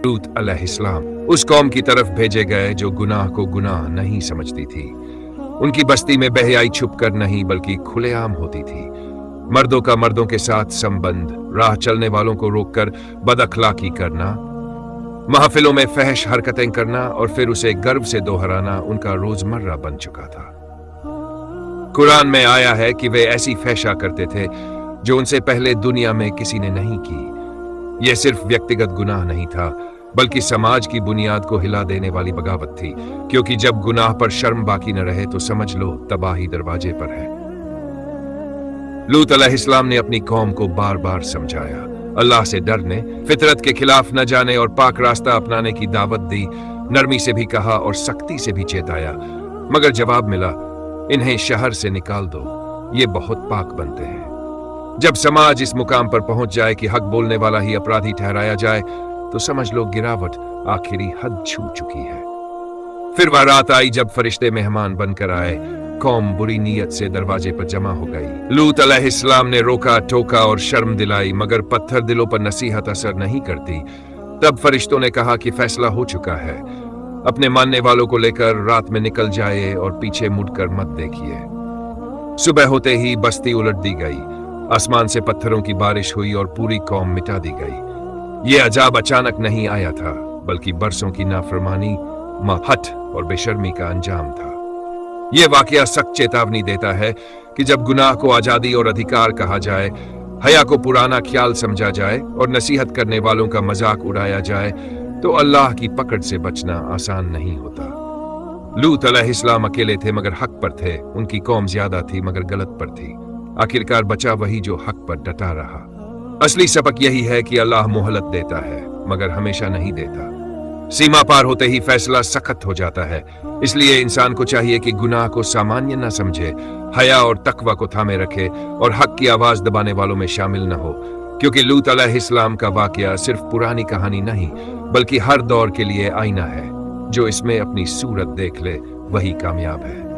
लूत अलैहिस्सलाम उस कौम की तरफ भेजे गए जो गुनाह को गुनाह नहीं समझती थी। उनकी बस्ती में बेहयाई छुप कर नहीं बल्कि खुलेआम होती थी। मर्दों का मर्दों के साथ संबंध, राह चलने वालों को रोककर बदअखलाकी करना, महफिलों में फहश हरकतें करना और फिर उसे गर्व से दोहराना उनका रोजमर्रा बन चुका था। कुरान में आया है कि वे ऐसी फहशा करते थे जो उनसे पहले दुनिया में किसी ने नहीं की। यह सिर्फ व्यक्तिगत गुनाह नहीं था बल्कि समाज की बुनियाद को हिला देने वाली बगावत थी, क्योंकि जब गुनाह पर शर्म बाकी न रहे तो समझ लो तबाही दरवाजे पर है। लूत अलैहिस्सलाम ने अपनी कौम को बार बार समझाया, अल्लाह से डरने, फितरत के खिलाफ न जाने और पाक रास्ता अपनाने की दावत दी। नरमी से भी कहा और सख्ती से भी चेताया, मगर जवाब मिला, इन्हें शहर से निकाल दो, ये बहुत पाक बनते हैं। जब समाज इस मुकाम पर पहुंच जाए कि हक बोलने वाला ही अपराधी ठहराया जाए तो समझ लो गिरावट आखिरी हद छू चुकी है। फिर वह रात आई जब फरिश्ते मेहमान बनकर आए। कौम बुरी नीयत से दरवाजे पर जमा हो गई। लूत अलैहिस्सलाम ने रोका टोका और शर्म दिलाई, मगर पत्थर दिलों पर नसीहत असर नहीं करती। तब फरिश्तों ने कहा कि फैसला हो चुका है, अपने मानने वालों को लेकर रात में निकल जाए और पीछे मुड़कर मत देखिए। सुबह होते ही बस्ती उलट दी गई, आसमान से पत्थरों की बारिश हुई और पूरी कौम मिटा दी गई। यह अजाब अचानक नहीं आया था बल्कि बरसों की नाफरमानी, हठ और बेशर्मी का अंजाम था। यह वाकया सख्त चेतावनी देता है कि जब गुनाह को आजादी और अधिकार कहा जाए, हया को पुराना ख्याल समझा जाए और नसीहत करने वालों का मजाक उड़ाया जाए तो अल्लाह की पकड़ से बचना आसान नहीं होता। लूत अलैहिस्सलाम अकेले थे मगर हक पर थे, उनकी कौम ज्यादा थी मगर गलत पर थी। आखिरकार बचा वही जो हक पर डटा रहा। असली सबक यही है कि अल्लाह मोहलत देता है मगर हमेशा नहीं देता। सीमा पार होते ही फैसला सख्त हो जाता है। इसलिए इंसान को चाहिए कि गुनाह को सामान्य न समझे, हया और तकवा को थामे रखे और हक की आवाज दबाने वालों में शामिल न हो, क्योंकि लूत अलैहिस्सलाम का वाकया सिर्फ पुरानी कहानी नहीं बल्कि हर दौर के लिए आईना है। जो इसमें अपनी सूरत देख ले वही कामयाब है।